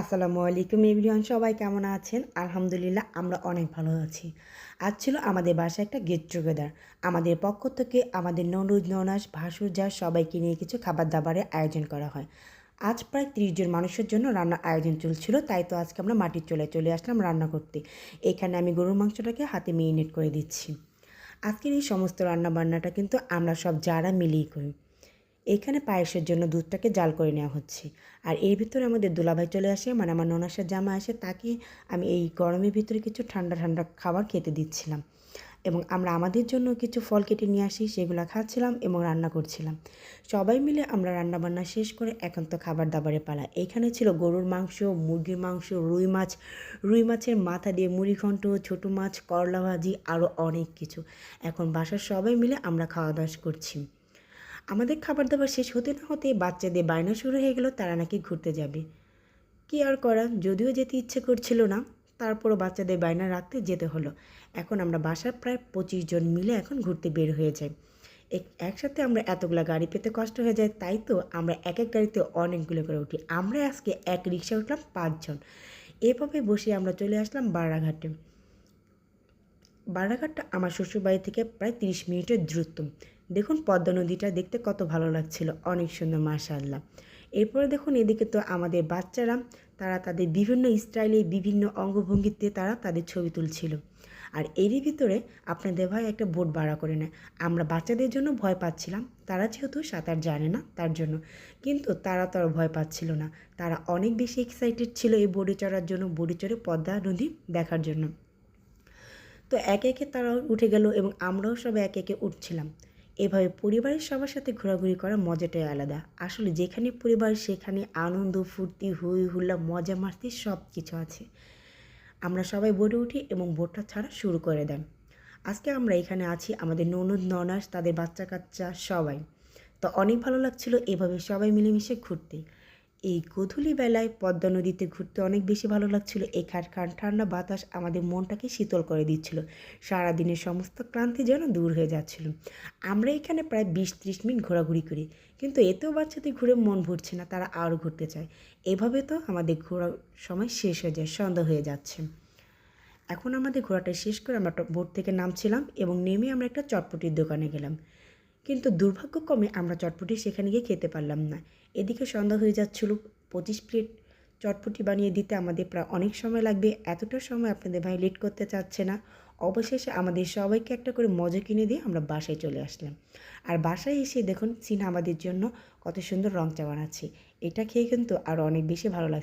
আসসালামু আলাইকুম এভরিওয়ান, সবাই কেমন আছেন? আলহামদুলিল্লাহ আমরা অনেক ভালো আছি। আজ ছিল আমাদের বাসায় একটা গেট টুগেদার। আমাদের পক্ষ থেকে আমাদের ননদ ননাস ভাসুর যা সবাইকে নিয়ে কিছু খাবার দাবারের আয়োজন করা হয়। আজ প্রায় 30 জন মানুষের জন্য রান্নার আয়োজন চলছিল, তাই তো আজকে আমরা মাটির চুলায় চলে আসলাম রান্না করতে। এখানে আমি গরুর মাংসটাকে হাতে মেরিনেট করে দিচ্ছি। আজকের এই সমস্ত রান্নাবান্নাটা কিন্তু আমরা সব যারা মিলেই করি। এইখানে পায়েসের জন্য দুধটাকে জাল করে নেওয়া হচ্ছে। আর এর ভিতরে আমাদের দুলাভাই চলে আসে, মানে আমার ননাসের জামা আসে, তাকে আমি এই গরমের ভিতরে কিছু ঠান্ডা ঠান্ডা খাবার খেতে দিচ্ছিলাম। এবং আমরা আমাদের জন্য কিছু ফল কেটে নিয়ে আসি, সেগুলো খাচ্ছিলাম এবং রান্না করছিলাম। সবাই মিলে আমরা রান্নাবান্না শেষ করে এখন তো খাবার দাবারের পালা। এইখানে ছিল গরুর মাংস, মুরগির মাংস, রুই মাছ, রুই মাছের মাথা দিয়ে মুড়িঘণ্ট, ছোটো মাছ, করলা ভাজি, আরও অনেক কিছু। এখন বাসার সবাই মিলে আমরা খাওয়া দাওয়া করছি। আমাদের খাবার দাবার শেষ হতে না হতে বাচ্চাদের বায়না শুরু হয়ে গেল, তারা নাকি ঘুরতে যাবে। কী আর করা, যদিও যেতে ইচ্ছে করছিল না, তারপরও বাচ্চাদের বায়না রাখতে যেতে হলো। এখন আমরা বাসার প্রায় 25 জন মিলে এখন ঘুরতে বের হয়ে যাই। একসাথে আমরা এতগুলো গাড়ি পেতে কষ্ট হয়ে যায়, তাই তো আমরা এক এক গাড়িতে অনেকগুলো করে উঠি। আমরা আজকে এক রিক্সা উঠলাম 5 জন। এভাবে বসে আমরা চলে আসলাম বারাঘাটে। বারাঘাটটা আমার শ্বশুরবাড়ি থেকে প্রায় 30 মিনিটের দূরত্ব। দেখুন পদ্মা নদীটা দেখতে কত ভালো লাগছিল, অনেক সুন্দর মাশাআল্লাহ। এরপরে দেখুন এদিকে তো আমাদের বাচ্চারা, তারা তাদের বিভিন্ন স্টাইলে বিভিন্ন অঙ্গভঙ্গিতে তারা তাদের ছবি তুলছিল। আর এরই ভিতরে আপনাদের ভাই একটা বোট ভাড়া করে নেয়। আমরা বাচ্চাদের জন্য ভয় পাচ্ছিলাম, তারা যেহেতু সাঁতার জানে না তার জন্য, কিন্তু তারা তো আর ভয় পাচ্ছিল না। তারা অনেক বেশি এক্সাইটেড ছিল এই বোটে চড়ার জন্য, বোটে চড়ে পদ্মা নদী দেখার জন্য। তো একে একে তারাও উঠে গেল এবং আমরাও সবাই একে একে উঠছিলাম। এভাবে পরিবারের সবার সাথে ঘোরাঘুরি করার মজাটাই আলাদা। আসলে যেখানে পরিবার সেখানে আনন্দ, ফুর্তি, হই হুল্লা, মজা মাস্তি সব কিছু আছে। আমরা সবাই বোটে উঠি এবং বোটটা ছাড়া শুরু করে দেন। আজকে আমরা এখানে আছি আমাদের ননদ ননাস, তাদের বাচ্চা কাচ্চা সবাই। তো অনেক ভালো লাগছিল এভাবে সবাই মিলেমিশে ঘুরতে। এই গোধূলি বেলায় পদ্মা নদীতে ঘুরতে অনেক বেশি ভালো লাগছিল। এখানকার ঠান্ডা বাতাস আমাদের মনটাকে শীতল করে দিচ্ছিল। সারাদিনের সমস্ত ক্লান্তি যেন দূর হয়ে যাচ্ছিল। আমরা এখানে প্রায় 20-30 মিনিট ঘোরাঘুরি করি, কিন্তু এতেও বাচ্চাদের ঘুরে মন ভরছে না, তারা আরও ঘুরতে চায়। এভাবে তো আমাদের ঘোরার সময় শেষ হয়ে যায়, সন্ধ্যা হয়ে যাচ্ছে। এখন আমাদের ঘোরাটা শেষ করে আমরা বোট থেকে নামছিলাম এবং নেমে আমরা একটা চটপটির দোকানে গেলাম। কিন্তু দুর্ভাগ্যক্রমে আমরা চটপটি সেখানে গিয়ে খেতে পারলাম না। এদিকে সন্ধ্যা হয়ে যাচ্ছিল। 25 প্লেট চটপটি বানিয়ে দিতে আমাদের প্রায় অনেক সময় লাগবে। এতটা সময় আপনাদের ভাই লেট করতে চাচ্ছে না। অবশেষে আমাদের সবাইকে একটা করে মজা কিনে দিয়ে আমরা বাসায় চলে আসলাম। আর বাসায় এসে দেখুন সিনহা আমাদের জন্য কত সুন্দর রং চা বানাচ্ছে। এটা খেয়ে কিন্তু আরও অনেক বেশি ভালো লাগছে।